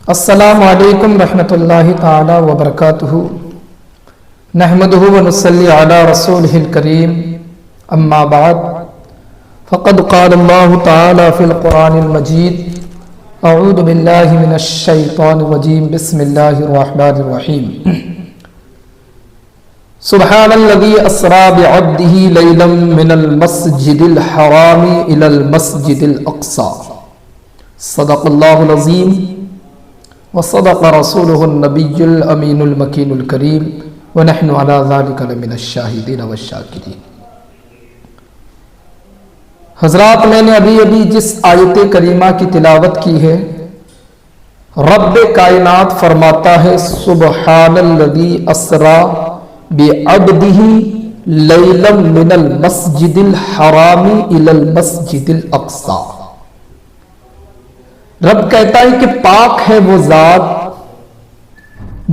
السلام علیکم رحمۃ اللہ تعالی وبرکاتہ نحمده ونصلی علی رسولہ الکریم اما بعد فقد قال اللہ تعالی فی القرآن المجید اعوذ باللہ من الشیطان الرجیم بسم اللہ الرحمن الرحیم سبحان الذی اسری بعبدہ لیلا من المسجد الحرام الی المسجد الاقصی صدق اللہ العظیم وصدق رسولہ النبی الامین المکین الکریم ونحن علی ذلک لمن الشاہدین والشاکرین۔ حضرات، میں نے ابھی جس آیت کریمہ کی تلاوت کی ہے، رب کائنات فرماتا ہے سبحان الذی اسری بعبدہ لیلا من المسجد الحرام الی المسجد الاقصی۔ رب کہتا ہے کہ پاک ہے وہ ذات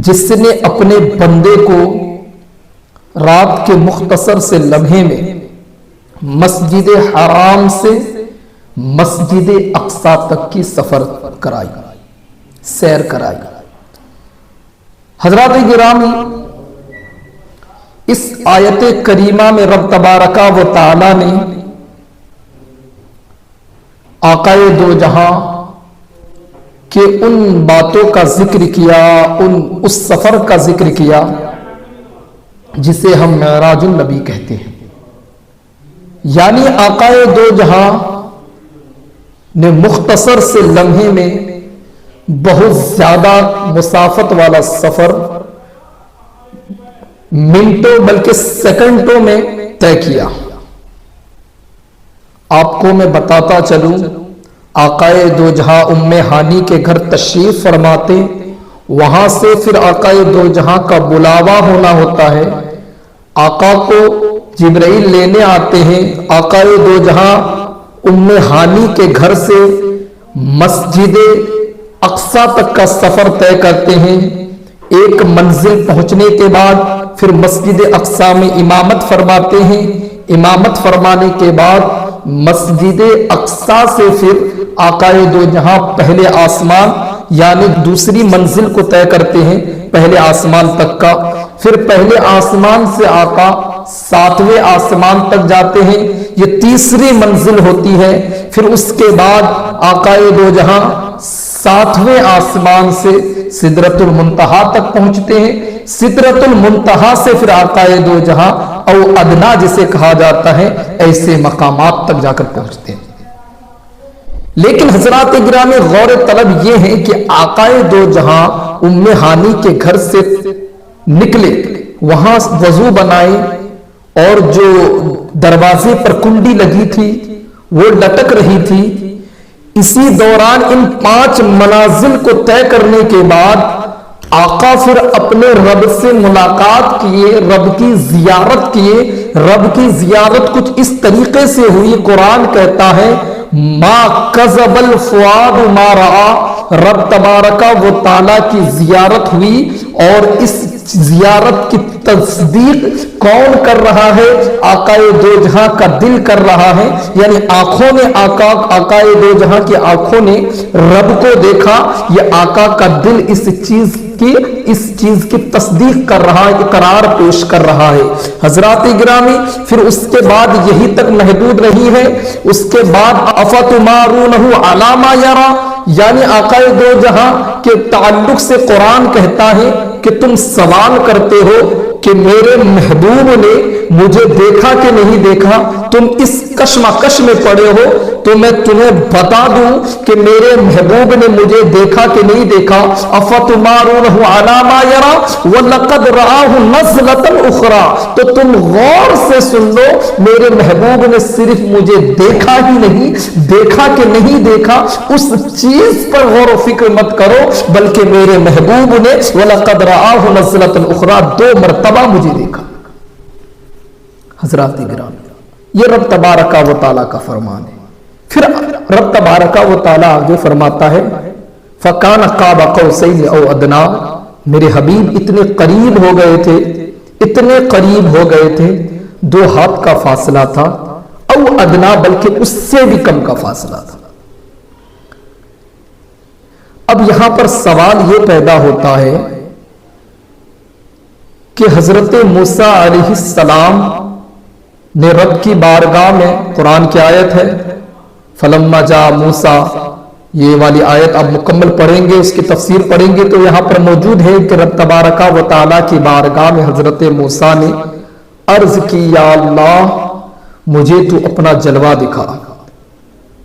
جس نے اپنے بندے کو رات کے مختصر سے لمحے میں مسجد حرام سے مسجد اقصی تک کی سفر کرائی، سیر کرائی۔ حضرات گرامی، اس آیت کریمہ میں رب تبارک و تعالی نے آقائے دو جہاں کہ ان باتوں کا ذکر کیا، اس سفر کا ذکر کیا جسے ہم معراج النبی کہتے ہیں، یعنی آقائے دو جہاں نے مختصر سے لمحے میں بہت زیادہ مسافت والا سفر منٹوں بلکہ سیکنڈوں میں طے کیا۔ آپ کو میں بتاتا چلوں، آقائے دو جہاں ام ہانی کے گھر تشریف فرماتے، وہاں سے پھر آقائے دو جہاں کا بلاوا ہونا ہوتا ہے، آقا کو جبرائیل لینے آتے ہیں، آقائے دو جہاں ام ہانی کے گھر سے مسجد اقصی تک کا سفر طے کرتے ہیں۔ ایک منزل پہنچنے کے بعد پھر مسجد اقصی میں امامت فرماتے ہیں، امامت فرمانے کے بعد مسجد اقصی سے پھر آقائے دو جہاں پہلے آسمان یعنی دوسری منزل کو طے کرتے ہیں، پہلے آسمان تک کا، پھر پہلے آسمان سے آقا ساتویں آسمان تک جاتے ہیں، یہ تیسری منزل ہوتی ہے۔ پھر اس کے بعد آقائے دو جہاں ساتویں آسمان سے سدرۃ المنتہا تک پہنچتے ہیں، سدرۃ المنتہا سے پھر آقائے دو جہاں او ادنا جسے کہا جاتا ہے ایسے مقامات تک جا کر پہنچتے ہیں۔ لیکن حضرات گرامی، غور طلب یہ ہے کہ آقائے دو جہاں ام ہانی کے گھر سے نکلے، وہاں وضو بنائے اور جو دروازے پر کنڈی لگی تھی وہ لٹک رہی تھی، اسی دوران ان 5 منازل کو طے کرنے کے بعد آقا پھر اپنے رب سے ملاقات کیے، رب کی زیارت کیے۔ رب کی زیارت کچھ اس طریقے سے ہوئی، قرآن کہتا ہے ما کذب الفؤاد ما رآ، رب تبارک و تعالی کی زیارت ہوئی، اور اس زیارت کی تصدیق کون کر رہا ہے؟ آقائے دو جہاں کا دل کر رہا ہے، یعنی آنکھوں نے آقائے دو جہاں کی آنکھوں نے رب کو دیکھا، یہ آقا کا دل اس چیز کی تصدیق کر رہا ہے، اقرار پیش کر رہا ہے۔ حضرات گرامی، پھر اس کے بعد یہی تک محدود نہیں ہے، اس کے بعد افتمارونہ علی ما یری، یعنی آقائے دو جہاں کے تعلق سے قرآن کہتا ہے کہ تم سوال کرتے ہو کہ میرے محبوب نے مجھے دیکھا کہ نہیں دیکھا، تم اس کشمکش میں پڑے ہو، تو میں تمہیں بتا دوں کہ میرے محبوب نے مجھے دیکھا کہ نہیں دیکھا۔ افتمارونہ علی ما یری ولقد رآہ نزلۃ اخری، تو تم غور سے سن لو، میرے محبوب نے صرف مجھے دیکھا ہی نہیں، دیکھا کہ نہیں دیکھا اس چیز پر غور و فکر مت کرو، بلکہ میرے محبوب نے وَلَقَدْ رَآهُ نَزْلَةً أُخْرَى 2 مرتبہ مجھے دیکھا۔ حضرات گرامی، یہ رب تبارک و تعالیٰ کا فرمان ہے۔ پھر رب تبارک و تعالیٰ آگے فرماتا ہے فَكَانَ قَابَ قَوْسَيْنِ أَوْ أَدْنَىٰ، میرے حبیب اتنے قریب ہو گئے تھے، اتنے قریب ہو گئے تھے، 2 ہاتھ کا فاصلہ تھا، او ادنا بلکہ اس سے بھی کم کا فاصلہ تھا۔ اب یہاں پر سوال یہ پیدا ہوتا ہے کہ حضرت موسیٰ علیہ السلام نے رب کی بارگاہ میں، قرآن کی آیت ہے فلما جاء موسیٰ، یہ والی آیت آپ مکمل پڑھیں گے، اس کی تفسیر پڑھیں گے تو یہاں پر موجود ہے کہ رب تبارک و تعالیٰ کی بارگاہ میں حضرت موسیٰ نے عرض کی یا اللہ مجھے تو اپنا جلوہ دکھا،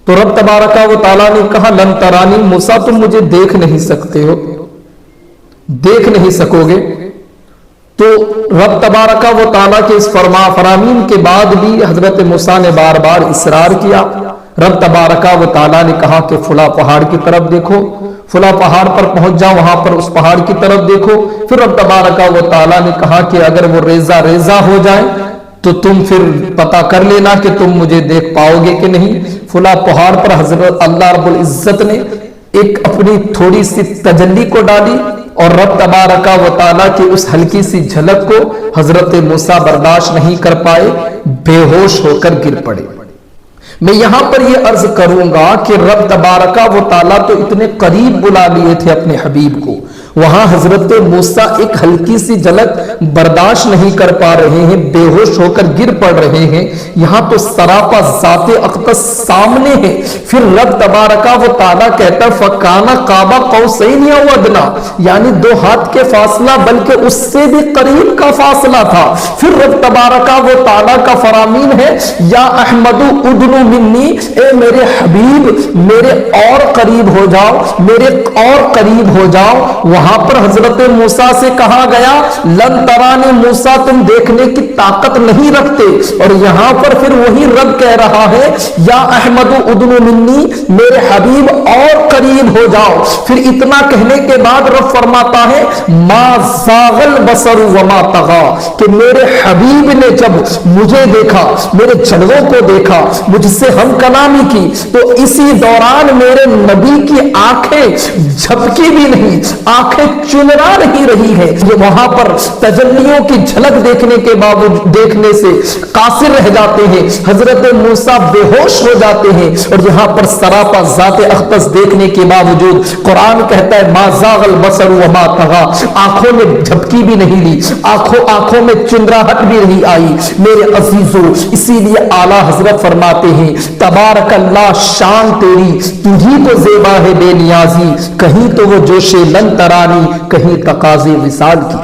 تو رب تبارک و تعالیٰ نے کہا لن ترانی، موسیٰ تم مجھے دیکھ نہیں سکتے ہو، دیکھ نہیں سکو گے۔ تو رب تبارک و تعالیٰ کے اس فرامین کے بعد بھی حضرت موسیٰ نے بار بار اصرار کیا۔ رب تبارک و تعالیٰ نے کہا کہ فلاں پہاڑ کی طرف دیکھو، فلاں پہاڑ پر پہنچ جاؤ، وہاں پر اس پہاڑ کی طرف دیکھو۔ پھر رب تبارک و تعالیٰ نے کہا کہ اگر وہ ریزہ ریزہ ہو جائے تو تم پھر پتہ کر لینا کہ تم مجھے دیکھ پاؤ گے کہ نہیں۔ فلاں پہاڑ پر حضرت اللہ رب العزت نے ایک اپنی تھوڑی سی تجلی کو ڈالی اور رب تبارک و تعالیٰ کی اس ہلکی سی جھلک کو حضرت موسیٰ برداشت نہیں کر پائے، بے ہوش ہو کر گر پڑے۔ میں یہاں پر یہ عرض کروں گا کہ رب تبارک و تعالیٰ تو اتنے قریب بلا لیے تھے اپنے حبیب کو، وہاں حضرت موسیٰ ایک ہلکی سی جھلک برداشت نہیں کر پا رہے ہیں، بے ہوش ہو کر گر پڑ رہے ہیں، یہاں تو سراپا ذات اقدس سامنے ہے۔ پھر رب تبارک و تعالیٰ کہتا فَكَانَ قَابَ قَوْسَيْنِ أَوْ أَدْنَىٰ، یعنی 2 ہاتھ کے فاصلہ بلکہ اس سے بھی قریب کا فاصلہ تھا۔ پھر رب تبارک و تعالیٰ کا فرامین ہے یا احمد ادنو منی، اے میرے حبیب میرے اور قریب ہو جاؤ، میرے اور قریب ہو جاؤ۔ وہاں پر حضرت موسیٰ سے کہا گیا لن ترانی، موسیٰ تم دیکھنے کی طاقت نہیں رکھتے، اور یہاں پر پھر وہی رب کہہ رہا ہے یا احمد ادنو منی، میرے حبیب اور قریب ہو جاؤ۔ پھر اتنا کہنے کے بعد رب فرماتا ہے ما زاغ البصر وما طغى، کہ میرے حبیب نے جب مجھے دیکھا، میرے جلووں کو دیکھا، مجھ سے ہم کلامی کی، تو اسی دوران میرے نبی کی آنکھیں جھپکی بھی نہیں، آنکھیں چنرا نہیں رہی ہیں، یہ وہاں پر تجلیوں کی جھلک دیکھنے کے باوجود دیکھنے سے قاصر رہ جاتے ہیں، حضرت موسیٰ بے ہوش ہو جاتے ہیں، اور یہاں پر سراپا ذات اقدس دیکھنے کے باوجود قرآن کہتا ہے ما زاغ البصر وما طغى، آنکھوں میں جھپکی بھی نہیں لی، آنکھوں میں چندراہٹ بھی نہیں آئی۔ میرے عزیزو، اسی لیے اعلیٰ حضرت فرماتے ہیں تبارک اللہ شان تیری، تجھی تو زیبا ہے بے نیازی، کہیں تو وہ جوش لن ترانی، کہیں تقاضے وصال کی۔